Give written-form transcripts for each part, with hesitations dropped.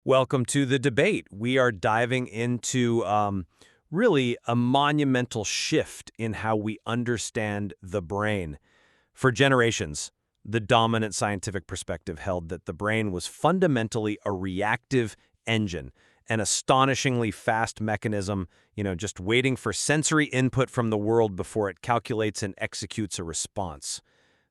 Welcome to the debate. We are diving into really a monumental shift in how we understand the brain. For generations, the dominant scientific perspective held that the brain was fundamentally a reactive engine, an astonishingly fast mechanism, just waiting for sensory input from the world before it calculates and executes a response.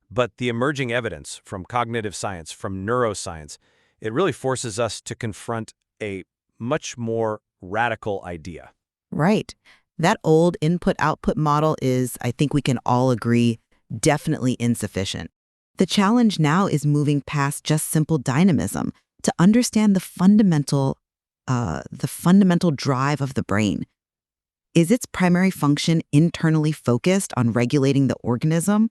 But the emerging evidence from cognitive science, from neuroscience, it really forces us to confront a much more radical idea. Right. That old input-output model is, I think we can all agree, definitely insufficient. The challenge now is moving past just simple dynamism to understand the fundamental drive of the brain. Is its primary function internally focused on regulating the organism,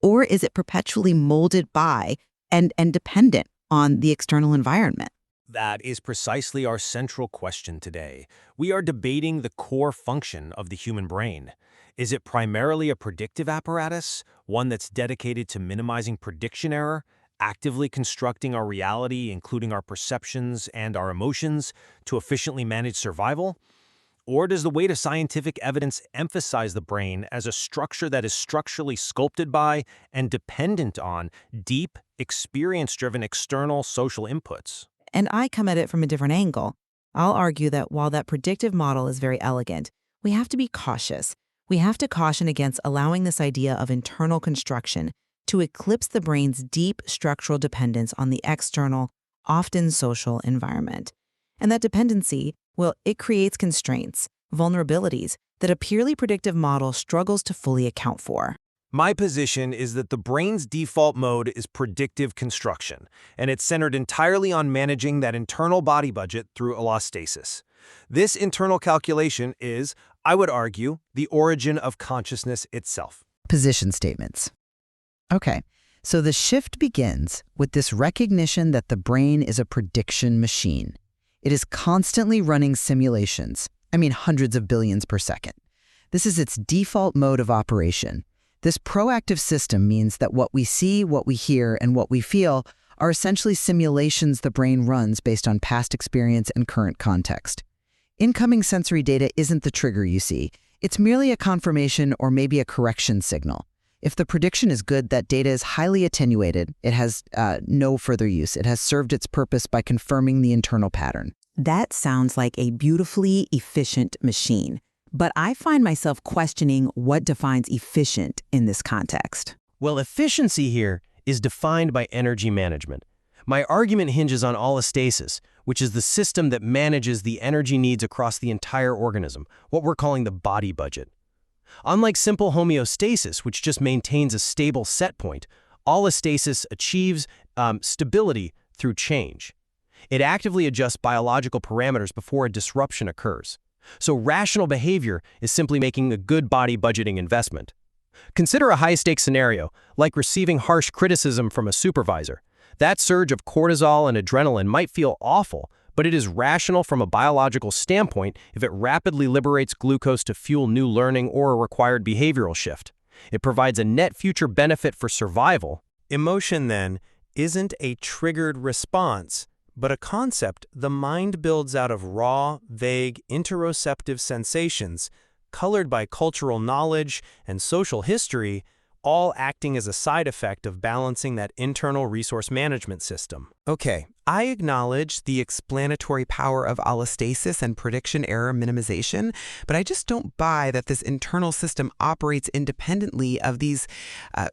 or is it perpetually molded by and dependent on the external environment? That is precisely our central question today. We are debating the core function of the human brain. Is it primarily a predictive apparatus, one that's dedicated to minimizing prediction error, actively constructing our reality, including our perceptions and our emotions, to efficiently manage survival? Or does the weight of scientific evidence emphasize the brain as a structure that is structurally sculpted by and dependent on deep, experience-driven external social inputs? And I come at it from a different angle. I'll argue that while that predictive model is very elegant, we have to be cautious. We have to caution against allowing this idea of internal construction to eclipse the brain's deep structural dependence on the external, often social environment. And that dependency, well, it creates constraints, vulnerabilities that a purely predictive model struggles to fully account for. My position is that the brain's default mode is predictive construction, and it's centered entirely on managing that internal body budget through allostasis. This internal calculation is, I would argue, the origin of consciousness itself. Position statements. Okay, so the shift begins with this recognition that the brain is a prediction machine. It is constantly running simulations, hundreds of billions per second. This is its default mode of operation. This proactive system means that what we see, what we hear, and what we feel are essentially simulations the brain runs based on past experience and current context. Incoming sensory data isn't the trigger you see. It's merely a confirmation or maybe a correction signal. If the prediction is good, that data is highly attenuated. It has no further use. It has served its purpose by confirming the internal pattern. That sounds like a beautifully efficient machine. But I find myself questioning what defines efficient in this context. Well, efficiency here is defined by energy management. My argument hinges on allostasis, which is the system that manages the energy needs across the entire organism, what we're calling the body budget. Unlike simple homeostasis, which just maintains a stable set point, allostasis achieves stability through change. It actively adjusts biological parameters before a disruption occurs. So rational behavior is simply making a good body budgeting investment. Consider a high-stakes scenario, like receiving harsh criticism from a supervisor. That surge of cortisol and adrenaline might feel awful, but it is rational from a biological standpoint if it rapidly liberates glucose to fuel new learning or a required behavioral shift. It provides a net future benefit for survival. Emotion, then, isn't a triggered response, but a concept the mind builds out of raw, vague, interoceptive sensations, colored by cultural knowledge and social history, all acting as a side effect of balancing that internal resource management system. Okay, I acknowledge the explanatory power of allostasis and prediction error minimization, but I just don't buy that this internal system operates independently of these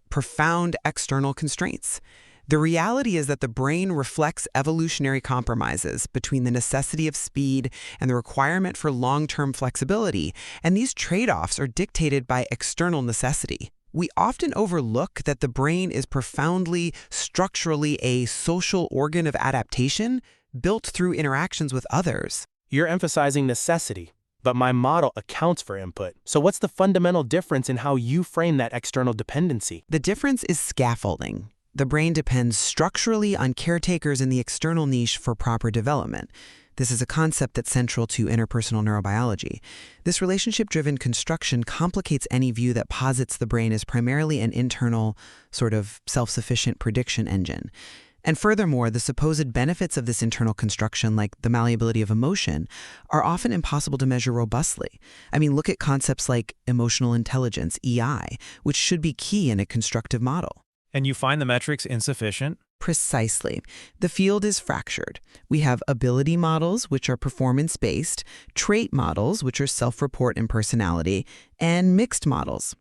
profound external constraints. The reality is that the brain reflects evolutionary compromises between the necessity of speed and the requirement for long-term flexibility, and these trade-offs are dictated by external necessity. We often overlook that the brain is profoundly, structurally a social organ of adaptation built through interactions with others. You're emphasizing necessity, but my model accounts for input. So what's the fundamental difference in how you frame that external dependency? The difference is scaffolding. The brain depends structurally on caretakers in the external niche for proper development. This is a concept that's central to interpersonal neurobiology. This relationship-driven construction complicates any view that posits the brain as primarily an internal, sort of self-sufficient prediction engine. And furthermore, the supposed benefits of this internal construction, like the malleability of emotion, are often impossible to measure robustly. I mean, look at concepts like emotional intelligence, EI, which should be key in a constructive model. And you find the metrics insufficient? Precisely. The field is fractured. We have ability models, which are performance-based, trait models, which are self-report and personality, and mixed models.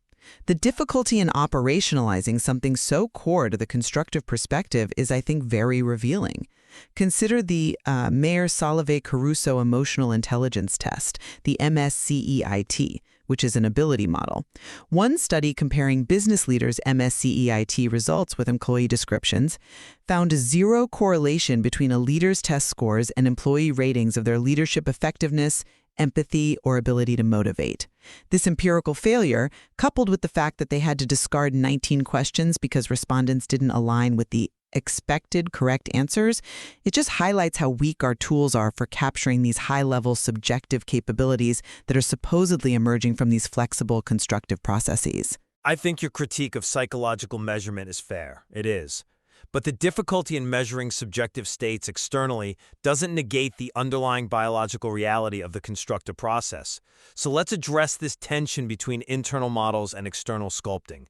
The difficulty in operationalizing something so core to the constructive perspective is, I think, very revealing. Consider the Mayer-Salovey-Caruso Emotional Intelligence Test, the MSCEIT, which is an ability model. One study comparing business leaders' MSCEIT results with employee descriptions found zero correlation between a leader's test scores and employee ratings of their leadership effectiveness, empathy, or ability to motivate. This empirical failure, coupled with the fact that they had to discard 19 questions because respondents didn't align with the expected correct answers, it just highlights how weak our tools are for capturing these high-level subjective capabilities that are supposedly emerging from these flexible constructive processes. I think your critique of psychological measurement is fair. It is. But the difficulty in measuring subjective states externally doesn't negate the underlying biological reality of the constructive process. So let's address this tension between internal models and external sculpting.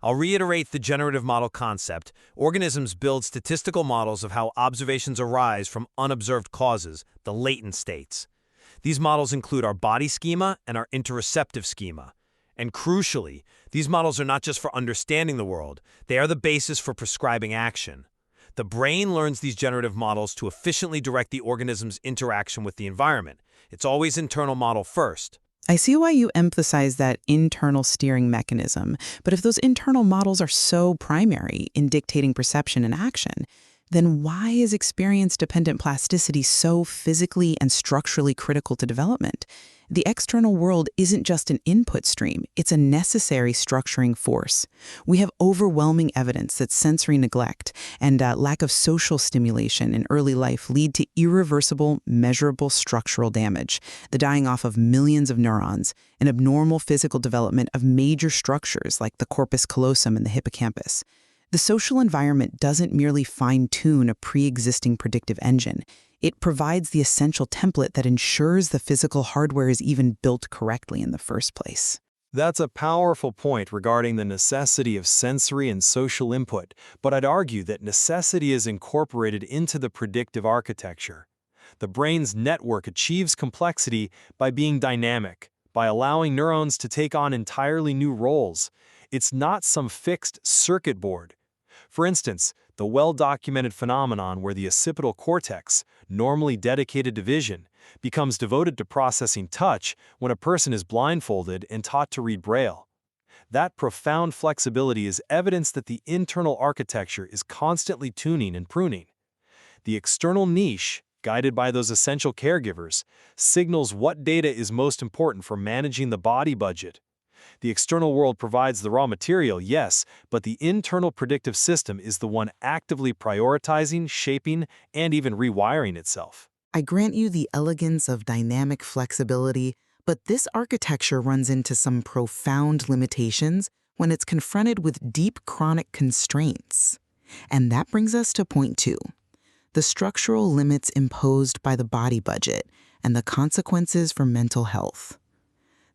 I'll reiterate the generative model concept. Organisms build statistical models of how observations arise from unobserved causes, the latent states. These models include our body schema and our interoceptive schema. And crucially, these models are not just for understanding the world, they are the basis for prescribing action. The brain learns these generative models to efficiently direct the organism's interaction with the environment. It's always internal model first. I see why you emphasize that internal steering mechanism, but if those internal models are so primary in dictating perception and action, then why is experience-dependent plasticity so physically and structurally critical to development? The external world isn't just an input stream, it's a necessary structuring force. We have overwhelming evidence that sensory neglect and lack of social stimulation in early life lead to irreversible, measurable structural damage, the dying off of millions of neurons, and abnormal physical development of major structures like the corpus callosum and the hippocampus. The social environment doesn't merely fine-tune a pre-existing predictive engine. It provides the essential template that ensures the physical hardware is even built correctly in the first place. That's a powerful point regarding the necessity of sensory and social input, but I'd argue that necessity is incorporated into the predictive architecture. The brain's network achieves complexity by being dynamic, by allowing neurons to take on entirely new roles. It's not some fixed circuit board. For instance, the well-documented phenomenon where the occipital cortex, normally dedicated to vision, becomes devoted to processing touch when a person is blindfolded and taught to read Braille. That profound flexibility is evidence that the internal architecture is constantly tuning and pruning. The external niche, guided by those essential caregivers, signals what data is most important for managing the body budget. The external world provides the raw material, yes, but the internal predictive system is the one actively prioritizing, shaping, and even rewiring itself. I grant you the elegance of dynamic flexibility, but this architecture runs into some profound limitations when it's confronted with deep chronic constraints. And that brings us to point 2, the structural limits imposed by the body budget and the consequences for mental health.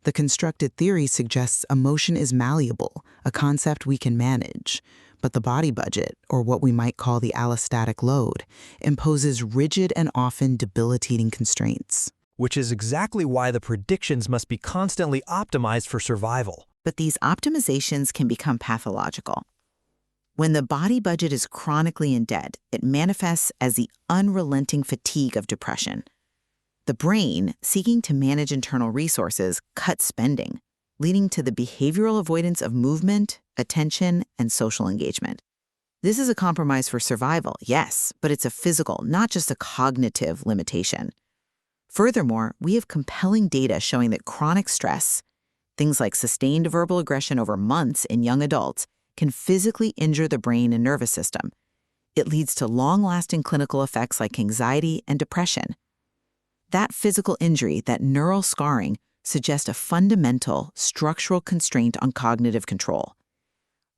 The constructed theory suggests emotion is malleable, a concept we can manage, but the body budget, or what we might call the allostatic load, imposes rigid and often debilitating constraints. Which is exactly why the predictions must be constantly optimized for survival. But these optimizations can become pathological. When the body budget is chronically in debt, it manifests as the unrelenting fatigue of depression. The brain, seeking to manage internal resources, cuts spending, leading to the behavioral avoidance of movement, attention, and social engagement. This is a compromise for survival, yes, but it's a physical, not just a cognitive limitation. Furthermore, we have compelling data showing that chronic stress, things like sustained verbal aggression over months in young adults, can physically injure the brain and nervous system. It leads to long-lasting clinical effects like anxiety and depression. That physical injury, that neural scarring, suggests a fundamental, structural constraint on cognitive control.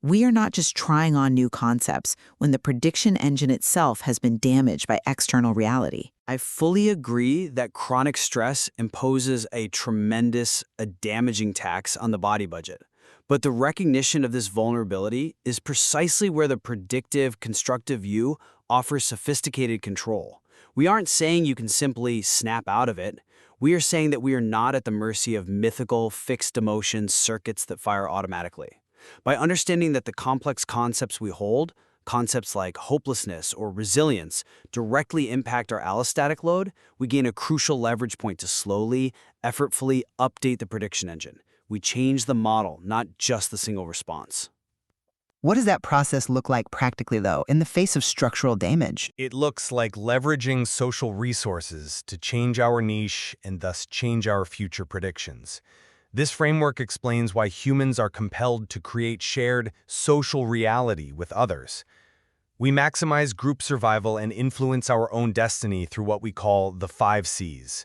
We are not just trying on new concepts when the prediction engine itself has been damaged by external reality. I fully agree that chronic stress imposes a tremendous, damaging tax on the body budget. But the recognition of this vulnerability is precisely where the predictive, constructive view offers sophisticated control. We aren't saying you can simply snap out of it. We are saying that we are not at the mercy of mythical, fixed emotion circuits that fire automatically. By understanding that the complex concepts we hold, concepts like hopelessness or resilience, directly impact our allostatic load, we gain a crucial leverage point to slowly, effortfully update the prediction engine. We change the model, not just the single response. What does that process look like practically, though, in the face of structural damage? It looks like leveraging social resources to change our niche and thus change our future predictions. This framework explains why humans are compelled to create shared social reality with others. We maximize group survival and influence our own destiny through what we call the 5 C's: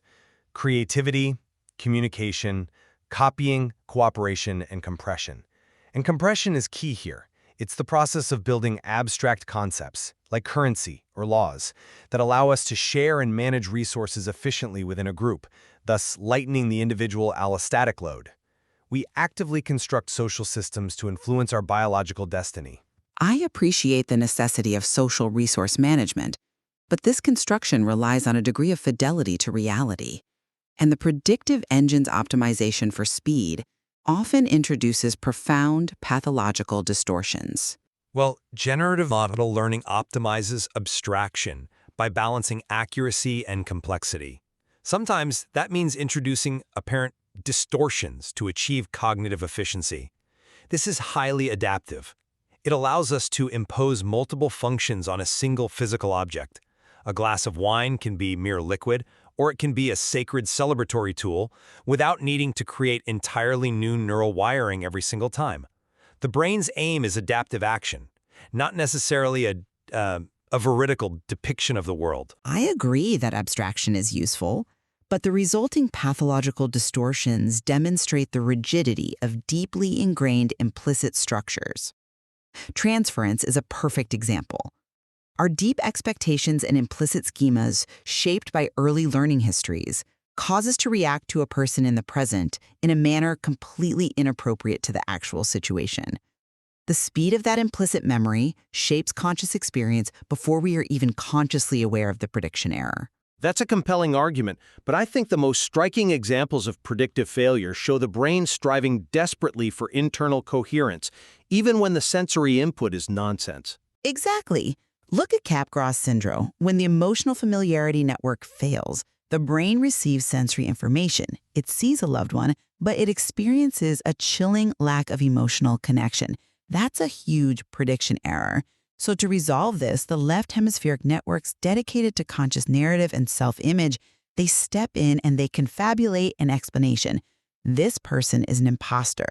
creativity, communication, copying, cooperation, and compression. And compression is key here. It's the process of building abstract concepts, like currency or laws, that allow us to share and manage resources efficiently within a group, thus lightening the individual allostatic load. We actively construct social systems to influence our biological destiny. I appreciate the necessity of social resource management, but this construction relies on a degree of fidelity to reality. And the predictive engine's optimization for speed often introduces profound pathological distortions. Well, generative model learning optimizes abstraction by balancing accuracy and complexity. Sometimes that means introducing apparent distortions to achieve cognitive efficiency. This is highly adaptive. It allows us to impose multiple functions on a single physical object. A glass of wine can be mere liquid, or it can be a sacred celebratory tool without needing to create entirely new neural wiring every single time. The brain's aim is adaptive action, not necessarily a veridical depiction of the world. I agree that abstraction is useful, but the resulting pathological distortions demonstrate the rigidity of deeply ingrained implicit structures. Transference is a perfect example. Our deep expectations and implicit schemas, shaped by early learning histories, cause us to react to a person in the present in a manner completely inappropriate to the actual situation. The speed of that implicit memory shapes conscious experience before we are even consciously aware of the prediction error. That's a compelling argument, but I think the most striking examples of predictive failure show the brain striving desperately for internal coherence, even when the sensory input is nonsense. Exactly. Look at Capgras syndrome. When the emotional familiarity network fails, the brain receives sensory information. It sees a loved one, but it experiences a chilling lack of emotional connection. That's a huge prediction error. So to resolve this, the left hemispheric networks dedicated to conscious narrative and self-image, they step in and they confabulate an explanation. This person is an imposter.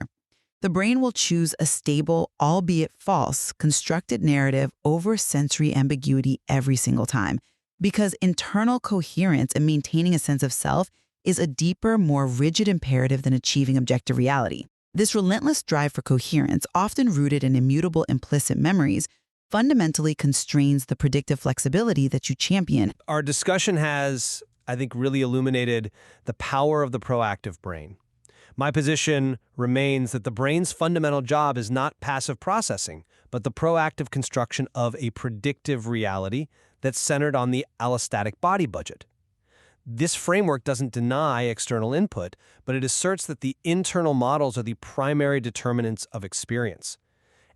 The brain will choose a stable, albeit false, constructed narrative over sensory ambiguity every single time, because internal coherence and maintaining a sense of self is a deeper, more rigid imperative than achieving objective reality. This relentless drive for coherence, often rooted in immutable implicit memories, fundamentally constrains the predictive flexibility that you champion. Our discussion has, I think, really illuminated the power of the proactive brain. My position remains that the brain's fundamental job is not passive processing, but the proactive construction of a predictive reality that's centered on the allostatic body budget. This framework doesn't deny external input, but it asserts that the internal models are the primary determinants of experience.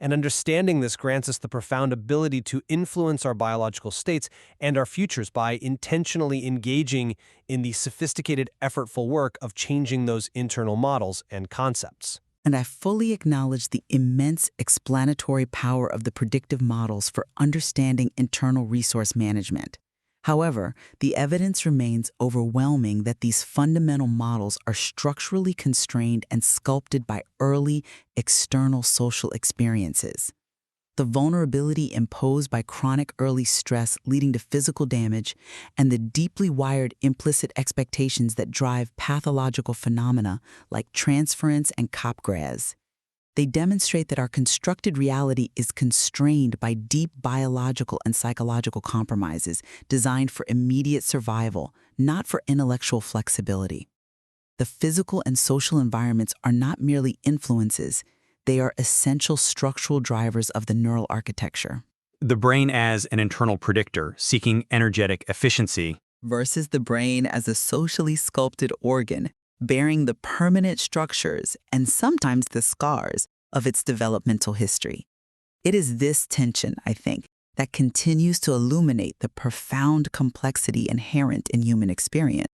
And understanding this grants us the profound ability to influence our biological states and our futures by intentionally engaging in the sophisticated, effortful work of changing those internal models and concepts. And I fully acknowledge the immense explanatory power of the predictive models for understanding internal resource management. However, the evidence remains overwhelming that these fundamental models are structurally constrained and sculpted by early, external social experiences. The vulnerability imposed by chronic early stress leading to physical damage, and the deeply wired implicit expectations that drive pathological phenomena like transference and Capgras. They demonstrate that our constructed reality is constrained by deep biological and psychological compromises designed for immediate survival, not for intellectual flexibility. The physical and social environments are not merely influences, they are essential structural drivers of the neural architecture. The brain as an internal predictor, seeking energetic efficiency, Versus the brain as a socially sculpted organ, bearing the permanent structures and sometimes the scars of its developmental history. It is this tension, I think, that continues to illuminate the profound complexity inherent in human experience.